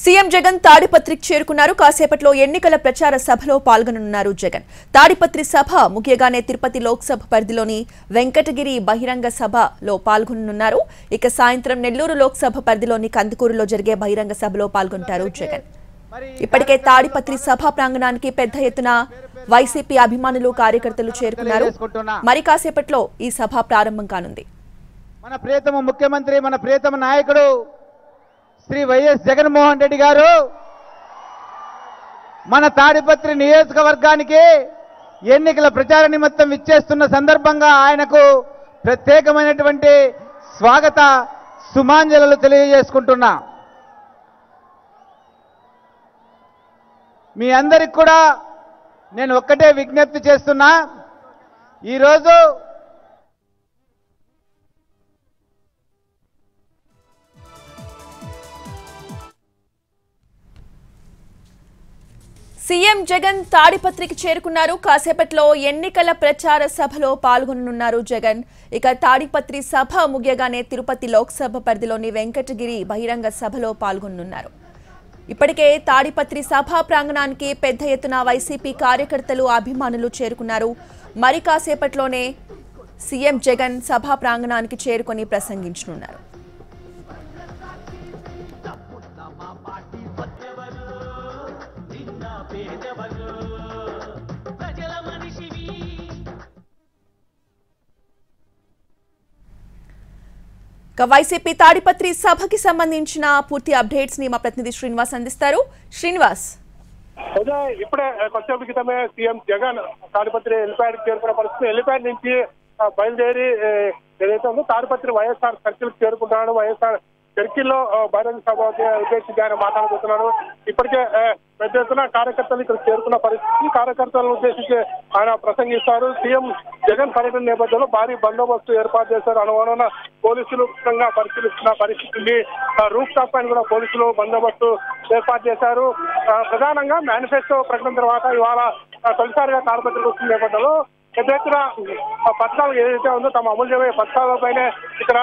CM Jagan తాడిపత్రికి చేరుకున్నారు. కాసేపట్లో ఎన్నికల ప్రచార సభలో పాల్గొననున్నారు జగన్. తాడిపత్రి సభ ముగియగానే తిరుపతి లోక్సభ పరిధిలోని వెంకటగిరి బహిరంగ సభలో పాల్గొననున్నారు. ఇక సాయంత్రం నెల్లూరు లోక్సభ పరిధిలోని కందుకూరులో జరిగే బహిరంగ సభలో పాల్గొంటారు జగన్. ఇప్పటికే తాడిపత్రి సభ ప్రాంగణానికి పెద్ద ఎత్తున వైసీపీ అభిమానులు కార్యకర్తలు చేరుకున్నారు. మరి కాసేపట్లో ఈ సభ ప్రారంభం కానుంది. మన ప్రియతమ ముఖ్యమంత్రి, మన ప్రియతమ నాయకుడు శ్రీ వైఎస్ జగన్మోహన్ రెడ్డి గారు మన తాడిపత్రి నియోజకవర్గానికి ఎన్నికల ప్రచార నిమిత్తం విచ్చేస్తున్న సందర్భంగా ఆయనకు ప్రత్యేకమైనటువంటి స్వాగత సుమాంజలు తెలియజేసుకుంటున్నా. మీ అందరికి కూడా నేను ఒక్కటే విజ్ఞప్తి చేస్తున్నా. ఈరోజు సీఎం జగన్ తాడిపత్రికి చేరుకున్నారు. కాసేపట్లో ఎన్నికల ప్రచార సభలో పాల్గొననున్నారు జగన్. ఇక తాడిపత్రి సభ ముగియగానే తిరుపతి లోక్సభ పరిధిలోని వెంకటగిరి బహిరంగ సభలో పాల్గొననున్నారు. ఇప్పటికే తాడిపత్రి సభ ప్రాంగణానికి పెద్ద ఎత్తున వైసీపీ కార్యకర్తలు అభిమానులు చేరుకున్నారు. మరి కాసేపట్లోనే సీఎం జగన్ సభ ప్రాంగణానికి చేరుకొని ప్రసంగించనున్నారు. వైసీపీ తాడిపత్రి సభకి సంబంధించిన పూర్తి అప్డేట్స్ ని మా ప్రతినిధి శ్రీనివాస్ అందిస్తారు. శ్రీనివాస్, ఇప్పుడే కొంచెం క్రితమే సీఎం జగన్ తాడిపత్రి హెలిప్యాడ్ చేరుకున్న పరిస్థితి. హెలిప్యాడ్ నుంచి బయలుదేరి ఏదైతే ఉందో తాడిపత్రి వైఎస్ఆర్ సర్కిల్ చేరుకుంటున్నాడు. వైఎస్ఆర్ సర్కిల్ లో బహిరంగ సభ ఉద్దేశించి ఆయన మాట్లాడుతున్నాడు. ఇప్పటికే పెద్ద ఎత్తున కార్యకర్తలు ఇక్కడ చేరుకున్న పరిస్థితి. కార్యకర్తలను ఉద్దేశించి ఆయన ప్రసంగిస్తారు. సీఎం జగన్ పర్యటన నేపథ్యంలో భారీ బందోబస్తు ఏర్పాటు చేశారు. అనుమాన పోలీసులు పరిశీలిస్తున్న పరిస్థితి. రూఫ్ టాప్ పైన కూడా పోలీసులు బందోబస్తు ఏర్పాటు చేశారు. ప్రధానంగా మేనిఫెస్టో ప్రకటన తర్వాత ఇవాళ తొలిసారిగా తాడిపత్రికి వస్తున్న నేపథ్యంలో పెద్ద ఎత్తున పథకాలు ఏదైతే ఉందో తమ అమలు చేయబోయే పథకాలపైనే ఇక్కడ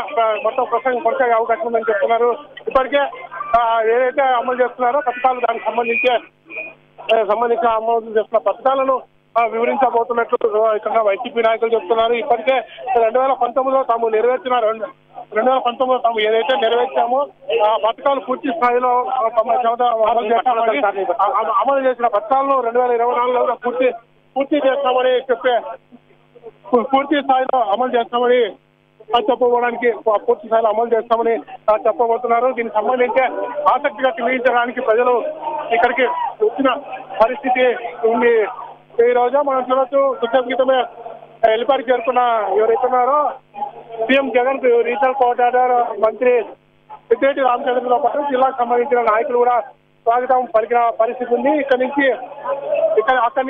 మొత్తం ప్రసంగం కొనసాగే అవకాశం ఉందని చెప్తున్నారు. ఇప్పటికే ఏదైతే అమలు చేస్తున్నారో పథకాలు దానికి సంబంధించిన అమలు చేస్తున్న పథకాలను వివరించబోతున్నట్లు ఇక్కడ వైసీపీ నాయకులు చెప్తున్నారు. ఇప్పటికే 2019లో తాము నెరవేర్చిన 2019లో తాము ఏదైతే నెరవేర్చామో ఆ పథకాలు పూర్తి స్థాయిలో అమలు చేసిన పథకాలను 2024లో పూర్తి చేస్తామని పూర్తి స్థాయిలో అమలు చేస్తామని చెప్పబోవడానికి పూర్తి స్థాయిలో అమలు చేస్తామని చెప్పబోతున్నారు. దీనికి సంబంధించి ఆసక్తిగా తెలియజేయడానికి ప్రజలు ఇక్కడికి వచ్చిన పరిస్థితి ఉంది. ఈ రోజు మనం చూడొచ్చు, కొంచెం క్రితమే హెలిప్యాడ్ చేరుకున్న ఎవరైతే ఉన్నారో సీఎం జగన్ కు రీజనల్ కోఆర్డినేటర్ మంత్రి పెద్దిరెడ్డి రామచంద్రతో పాటు జిల్లాకు సంబంధించిన నాయకులు కూడా స్వాగతం పలికిన పరిస్థితి ఉంది. అక్కడి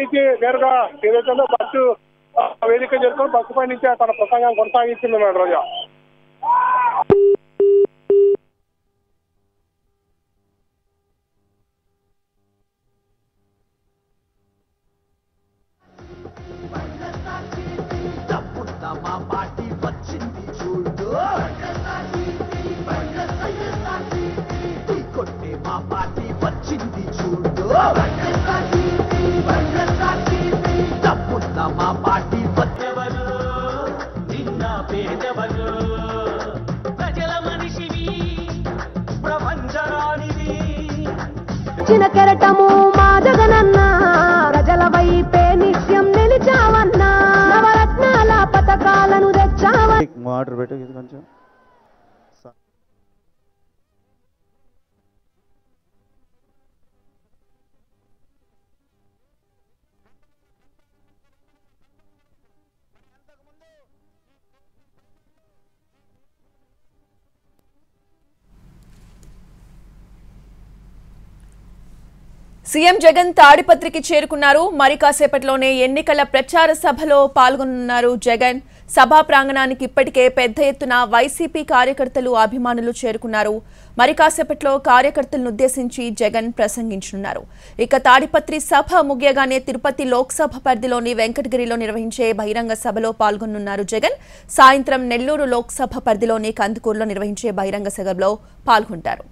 నుంచి నేరుగా ఏదైతే బస్సు వేదిక చేరుకొని బస్సు పై నుంచి తన ప్రసంగం కొనసాగిస్తున్నాడు. రోజా చిన్న కెరటము మా జగనన్న ప్రజల వైపే నిత్యం నిలిచావన్నా నవరత్నాల పథకాలను తెచ్చావన్నా. సీఎం జగన్ తాడిపత్రికి చేరుకున్నారు. మరి కాసేపట్లోనే ఎన్నికల ప్రచార సభలో పాల్గొనున్నారు జగన్. సభా ప్రాంగణానికి ఇప్పటికే పెద్ద ఎత్తున వైసీపీ కార్యకర్తలు అభిమానులు చేరుకున్నారు. మరి కాసేపట్లో కార్యకర్తలను ఉద్దేశించి జగన్ ప్రసంగించనున్నారు. ఇక తాడిపత్రి సభ ముగియగానే తిరుపతి లోక్సభ పరిధిలోని వెంకటగిరిలో నిర్వహించే బహిరంగ సభలో పాల్గొనున్నారు జగన్. సాయంత్రం నెల్లూరు లోక్సభ పరిధిలోని కందుకూరులో నిర్వహించే బహిరంగ సభలో పాల్గొంటారు.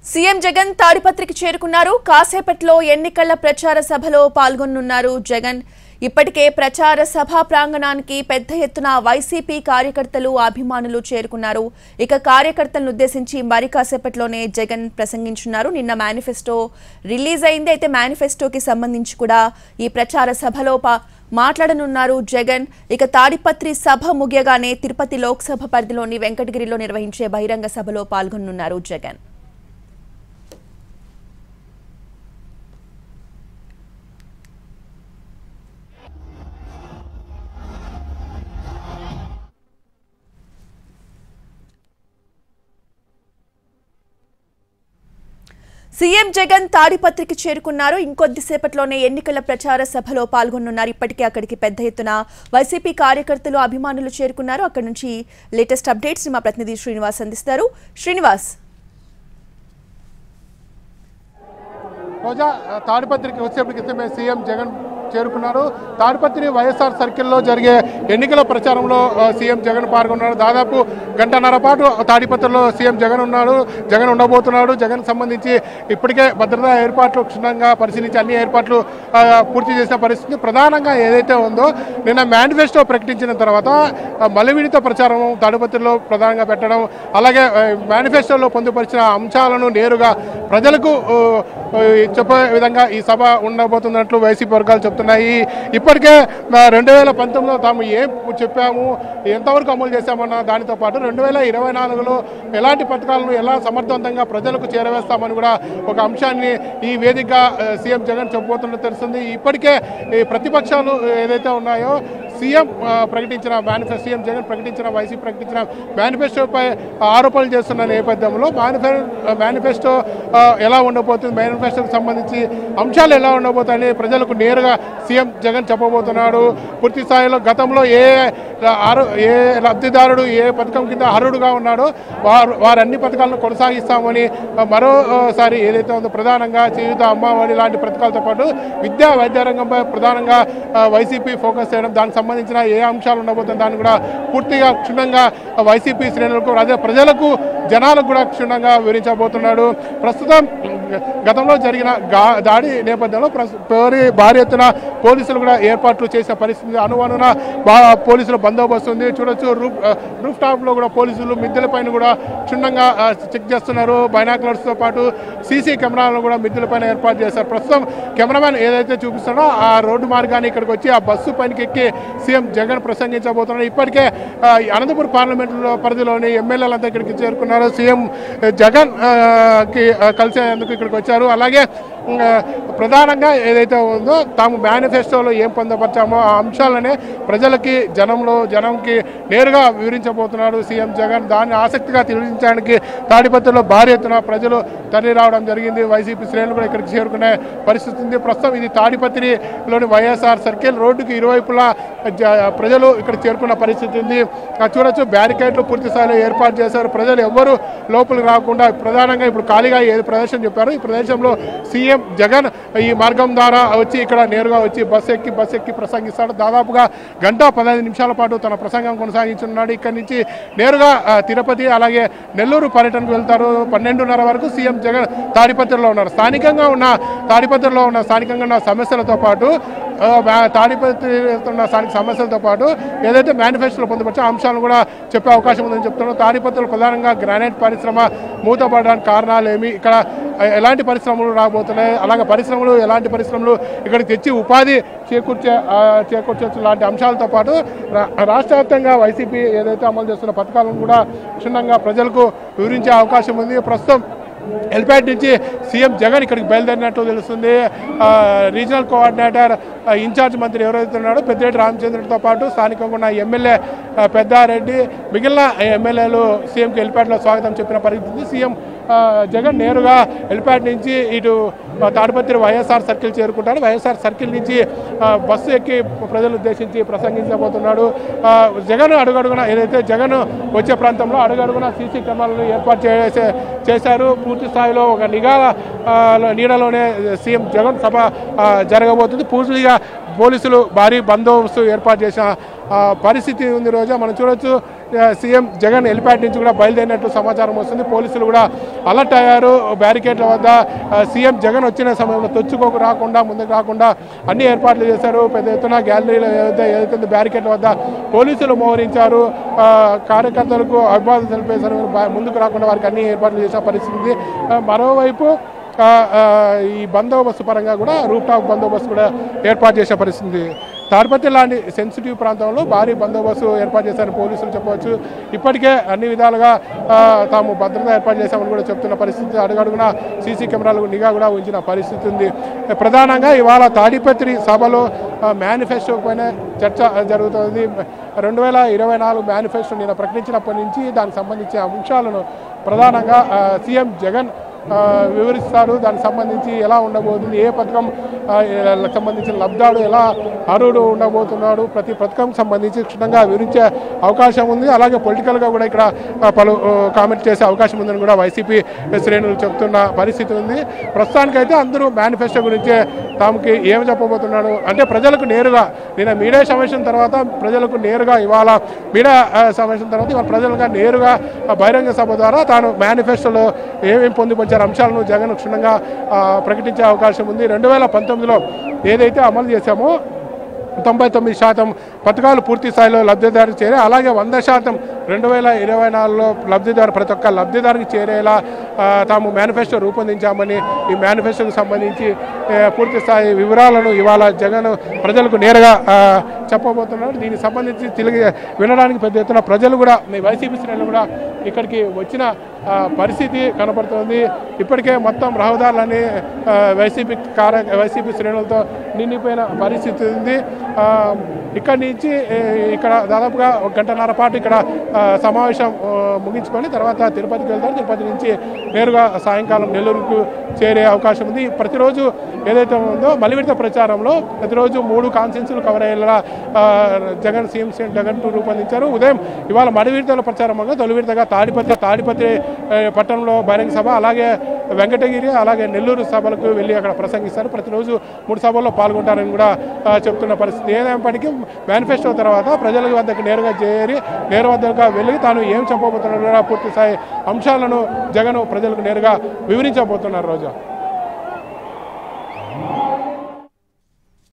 సీఎం జగన్ తాడిపత్రికి చేరుకున్నారు. కాసేపట్లో ఎన్నికల ప్రచార సభలో పాల్గొనున్నారు జగన్. ఇప్పటికే ప్రచార సభ ప్రాంగణానికి పెద్ద ఎత్తున వైసీపీ కార్యకర్తలు అభిమానులు చేరుకున్నారు. ఇక కార్యకర్తలను ఉద్దేశించి మరి కాసేపట్లోనే జగన్ ప్రసంగించున్నారు. నిన్న మేనిఫెస్టో రిలీజ్ అయింది. అయితే మేనిఫెస్టోకి సంబంధించి కూడా ఈ ప్రచార సభలో మాట్లాడనున్నారు జగన్. ఇక తాడిపత్రి సభ ముగియగానే తిరుపతి లోక్సభ పరిధిలోని వెంకటగిరిలో నిర్వహించే బహిరంగ సభలో పాల్గొనున్నారు జగన్. సీఎం జగన్ తాడిపత్రికి చేరుకున్నారు. ఇంకొద్దిసేపట్లోనే ఎన్నికల ప్రచార సభలో పాల్గొనున్నారు. ఇప్పటికే అక్కడికి పెద్ద ఎత్తున వైసీపీ కార్యకర్తలు అభిమానులు చేరుకున్నారు. అక్కడి నుంచి లేటెస్ట్ అప్డేట్స్ మా ప్రతినిధి శ్రీనివాస్ అందిస్తారు. శ్రీనివాస్, రోజా తాడిపత్రికి వచ్చేప్పటికి సీఎం జగన్ చేరుకున్నారు. తాడిపత్రి వైఎస్ఆర్ సర్కిల్లో జరిగే ఎన్నికల ప్రచారంలో సీఎం జగన్ పాల్గొన్నారు. దాదాపు గంటన్నర పాటు తాడిపత్రిలో సీఎం జగన్ ఉండబోతున్నాడు. జగన్ సంబంధించి ఇప్పటికే భద్రతా ఏర్పాట్లు క్షుణ్ణంగా పరిశీలించి అన్ని ఏర్పాట్లు పూర్తి చేసిన పరిస్థితి. ప్రధానంగా ఏదైతే ఉందో నిన్న మేనిఫెస్టో ప్రకటించిన తర్వాత మలివిడితో ప్రచారం తాడిపత్రిలో ప్రధానంగా పెట్టడం, అలాగే మేనిఫెస్టోలో పొందుపరిచిన అంశాలను నేరుగా ప్రజలకు చెప్పే విధంగా ఈ సభ ఉండబోతున్నట్లు వైసీపీ వర్గాలు చెప్తున్నాయి. ఇప్పటికే 2019లో తాము ఏం చెప్పాము, ఎంతవరకు అమలు చేశామన్న దానితో పాటు 2024లో ఎలాంటి పథకాలను ఎలా సమర్థవంతంగా ప్రజలకు చేరవేస్తామని కూడా ఒక అంశాన్ని ఈ వేదికగా సీఎం జగన్ చెప్పబోతున్నట్టు తెలుస్తుంది. ఇప్పటికే ఈ ప్రతిపక్షాలు ఏదైతే ఉన్నాయో సీఎం జగన్ ప్రకటించిన వైసీపీ ప్రకటించిన మేనిఫెస్టోపై ఆరోపణలు చేస్తున్న నేపథ్యంలో మేనిఫెస్టో ఎలా ఉండబోతుంది, మేనిఫెస్టోకి సంబంధించి అంశాలు ఎలా ఉండబోతాయని ప్రజలకు నేరుగా సీఎం జగన్ చెప్పబోతున్నాడు. పూర్తి స్థాయిలో గతంలో ఏ లబ్ధిదారుడు ఏ పథకం కింద అర్హుడుగా ఉన్నాడో వారన్ని పథకాలను కొనసాగిస్తామని మరోసారి ఏదైతే ఉందో ప్రధానంగా చేయూత, అమ్మఒడి లాంటి పథకాలతో పాటు విద్యా వైద్య రంగంపై ప్రధానంగా వైసీపీ ఫోకస్ చేయడం, దానికి సంబంధించిన ఏ అంశాలు ఉండబోతుందో దాన్ని కూడా పూర్తిగా క్షుణ్ణంగా వైసీపీ శ్రేణులకు అదే ప్రజలకు జనాలకు కూడా క్షుణ్ణంగా వివరించబోతున్నాడు. ప్రస్తుతం గతంలో జరిగిన దాడి నేపథ్యంలో భారీ ఎత్తున పోలీసులు కూడా ఏర్పాట్లు చేసిన పరిస్థితి. అనువనున పోలీసుల బందోబస్తు ఉంది. చూడొచ్చు రూఫ్ టాప్ లో కూడా పోలీసులు మిద్దెల పైన కూడా క్షుణ్ణంగా చెక్ చేస్తున్నారు. బైనాక్యులర్స్ తో పాటు సీసీ కెమెరాలను కూడా మిద్దెల పైన ఏర్పాటు చేశారు. ప్రస్తుతం కెమెరామెన్ ఏదైతే చూపిస్తాడో ఆ రోడ్డు మార్గాన్ని ఇక్కడికి వచ్చి ఆ బస్సు పైనకి ఎక్కి సీఎం జగన్ ప్రసంగించబోతున్నారు. ఇప్పటికే అనంతపురం పార్లమెంటు పరిధిలోని ఎమ్మెల్యేలంతా ఇక్కడికి చేరుకున్నారు. సీఎం జగన్ కి కలిసేందుకు ఇక్కడికి వచ్చారు. అలాగే ప్రధానంగా ఏదైతే ఉందో తాము మేనిఫెస్టోలో ఏం పొందపరిచామో ఆ అంశాలనే ప్రజలకి జనంకి నేరుగా వివరించబోతున్నాడు సీఎం జగన్. దాన్ని ఆసక్తిగా తెలియజేయడానికి తాడిపత్రిలో భారీ ఎత్తున ప్రజలు తరలి రావడం జరిగింది. వైసీపీ శ్రేణులు కూడా ఇక్కడికి చేరుకునే పరిస్థితి ఉంది. ప్రస్తుతం ఇది తాడిపత్రిలోని వైఎస్ఆర్ సర్కిల్ రోడ్డుకి ఇరువైపులా ప్రజలు ఇక్కడ చేరుకున్న పరిస్థితి ఉంది. చూడొచ్చు బ్యారికేడ్లు పూర్తి స్థాయిలో ఏర్పాటు చేశారు. ప్రజలు ఎవ్వరూ లోపలికి రాకుండా ప్రధానంగా ఇప్పుడు ఖాళీగా ఏది ప్రదర్శన చెప్పారో ఈ ప్రదేశంలో సీఎం జగన్ ఈ మార్గం ద్వారా వచ్చి ఇక్కడ నేరుగా వచ్చి బస్ ఎక్కి ప్రసంగిస్తాడు. దాదాపుగా 1:15 నిమిషాల పాటు తన ప్రసంగం కొనసాగించున్నాడు. ఇక్కడి నుంచి నేరుగా తిరుపతి అలాగే నెల్లూరు పర్యటనకు వెళ్తారు. 12:30 వరకు సీఎం జగన్ తాడిపత్రిలో ఉన్నారు. స్థానికంగా ఉన్న సమస్యలతో పాటు స్థానిక సమస్యలతో పాటు ఏదైతే మేనిఫెస్టోలో పొందుపరిచే అంశాలను కూడా చెప్పే అవకాశం ఉందని చెప్తున్నారు. తాడిపత్రిలో ప్రధానంగా గ్రానైట్ పరిశ్రమ మూతపడడానికి కారణాలు ఏమి, ఇక్కడ ఎలాంటి పరిశ్రమలు రాబోతున్నాయి, అలాగే ఎలాంటి పరిశ్రమలు ఇక్కడికి తెచ్చి ఉపాధి చేకూర్చవచ్చు లాంటి అంశాలతో పాటు రాష్ట్ర వ్యాప్తంగా వైసీపీ ఏదైతే అమలు చేస్తున్న పథకాలను కూడా క్షుణ్ణంగా ప్రజలకు వివరించే అవకాశం ఉంది. ప్రస్తుతం ఎల్పేట్ నుంచి సీఎం జగన్ ఇక్కడికి బయలుదేరినట్టు తెలుస్తుంది. రీజనల్ కోఆర్డినేటర్ ఇన్ఛార్జ్ మంత్రి ఎవరైతే ఉన్నాడో పెద్దిరెడ్డి రామచంద్రుడితో పాటు స్థానికంగా ఉన్న ఎమ్మెల్యే పెద్దారెడ్డి మిగిలిన ఎమ్మెల్యేలు సీఎంకి ఎల్పేట్లో స్వాగతం చెప్పిన పరిస్థితి. సీఎం జగన్ నేరుగా ఎల్పేట్ నుంచి ఇటు తాడిపత్రి వైఎస్ఆర్ సర్కిల్ చేరుకుంటాడు. వైఎస్ఆర్ సర్కిల్ నుంచి బస్సు ఎక్కి ప్రజలు ఉద్దేశించి ప్రసంగించబోతున్నాడు. జగన్ అడుగడుగున ఏదైతే జగన్ వచ్చే ప్రాంతంలో అడుగడుగున సీసీ కెమెరాలను ఏర్పాటు చేశారు. పూర్తి స్థాయిలో ఒక నీడలోనే సీఎం జగన్ సభ జరగబోతుంది. పూర్తిగా పోలీసులు భారీ బందోబస్తు ఏర్పాటు చేసిన పరిస్థితి ఉంది. రోజా మనం చూడొచ్చు సీఎం జగన్ హెలిప్యాడ్ నుంచి కూడా బయలుదేరినట్లు సమాచారం వస్తుంది. పోలీసులు కూడా అలర్ట్ అయ్యారు. బ్యారికేడ్ల వద్ద సీఎం జగన్ వచ్చిన సమయంలో తొచ్చుకోకు రాకుండా ముందుకు రాకుండా అన్ని ఏర్పాట్లు చేశారు. పెద్ద ఎత్తున గ్యాలరీల ఏదైతే బ్యారికేడ్ల వద్ద పోలీసులు మోహరించారు. కార్యకర్తలకు అభివాదం తెలిపేశారు. ముందుకు రాకుండా వారికి అన్ని ఏర్పాట్లు చేసిన పరిస్థితి. మరోవైపు ఈ బందోబస్తు పరంగా కూడా రూప్ టాప్ బందోబస్తు కూడా ఏర్పాటు చేసే పరిస్థితి. తాడిపత్రి లాంటి సెన్సిటివ్ ప్రాంతంలో భారీ బందోబస్తు ఏర్పాటు చేశారని పోలీసులు చెప్పవచ్చు. ఇప్పటికే అన్ని విధాలుగా తాము భద్రత ఏర్పాటు చేశామని కూడా చెప్తున్న పరిస్థితి. అడుగడుగున సీసీ కెమెరాలకు నిఘా కూడా ఉంచిన పరిస్థితి ఉంది. ప్రధానంగా ఇవాళ తాడిపత్రి సభలో మేనిఫెస్టో పైన చర్చ జరుగుతుంది. 2024 మేనిఫెస్టో నిన్న ప్రకటించినప్పటి నుంచి దానికి సంబంధించిన అంశాలను ప్రధానంగా సీఎం జగన్ వివరిస్తారు. దానికి సంబంధించి ఎలా ఉండబోతుంది, ఏ పథకం సంబంధించిన లబ్ధాడు ఎలా అర్హుడు ఉండబోతున్నాడు, ప్రతి పథకం సంబంధించి క్షుణ్ణంగా వివరించే అవకాశం ఉంది. అలాగే పొలిటికల్గా కూడా ఇక్కడ పలు కామెంట్ చేసే అవకాశం ఉందని కూడా వైసీపీ శ్రేణులు చెప్తున్న పరిస్థితి ఉంది. ప్రస్తుతానికైతే అందరూ మేనిఫెస్టో గురించే తాముకి ఏమి చెప్పబోతున్నాడు అంటే ప్రజలకు నేరుగా నిన్న మీడియా సమావేశం తర్వాత ప్రజలకు నేరుగా ఇవాళ మీడియా సమావేశం తర్వాత ఇవాళ ప్రజలుగా నేరుగా బహిరంగ సభ ద్వారా తాను మేనిఫెస్టోలో ఏమేమి పొందుపరిచారు అంశాలను జగన్ క్షుణ్ణంగా ప్రకటించే అవకాశం ఉంది. 2019లో ఏదైతే అమలు చేశామో 99% పథకాలు పూర్తి స్థాయిలో లబ్ధిదారు చేరే, అలాగే 100% 2024లో లబ్ధిదారు ప్రతి ఒక్క లబ్ధిదారికి చేరేలా తాము మేనిఫెస్టో రూపొందించామని ఈ మేనిఫెస్టోకి సంబంధించి పూర్తి స్థాయి వివరాలను ఇవాళ జగన్ ప్రజలకు నేరుగా చెప్పబోతున్నాడు. దీనికి సంబంధించి తిరిగి వినడానికి పెద్ద ఎత్తున ప్రజలు కూడా వైసీపీ శ్రేణులు కూడా ఇక్కడికి వచ్చిన పరిస్థితి కనపడుతోంది. ఇప్పటికే మొత్తం రహదారులని వైసీపీ శ్రేణులతో నిండిపోయిన పరిస్థితి ఉంది. ఇక్కడి నుంచి ఇక్కడ దాదాపుగా 1 గంటన్నర పాటు ఇక్కడ సమావేశం ముగించుకొని తర్వాత తిరుపతికి వెళ్తారు. తిరుపతి నుంచి నేరుగా సాయంకాలం నెల్లూరుకు చేరే అవకాశం ఉంది. ప్రతిరోజు ఏదైతే ఉందో మలి విడత ప్రచారంలో ప్రతిరోజు 3 కాన్స్టిట్యున్సీలు కవర్ అయ్యేలా జగన్ సీఎం జగన్ రూపొందించారు. ఉదయం ఇవాళ మలి విడతల ప్రచారంగా తొలి విడతగా తాడిపత్రి పట్టణంలో బహిరంగ సభ, అలాగే వెంకటగిరి, అలాగే నెల్లూరు సభలకు వెళ్ళి అక్కడ ప్రసంగిస్తారు. ప్రతిరోజు 3 సభల్లో పాల్గొంటారని కూడా చెప్తున్న పరిస్థితి. ఏదైనప్పటికీ మేనిఫెస్టో తర్వాత ప్రజల వద్దకు నేరుగా చేరి వద్దకు వెళ్ళి తాను ఏం చెప్పబోతున్నారో పూర్తి స్థాయి అంశాలను జగన్ ప్రజలకు నేరుగా వివరించబోతున్నారు. రోజు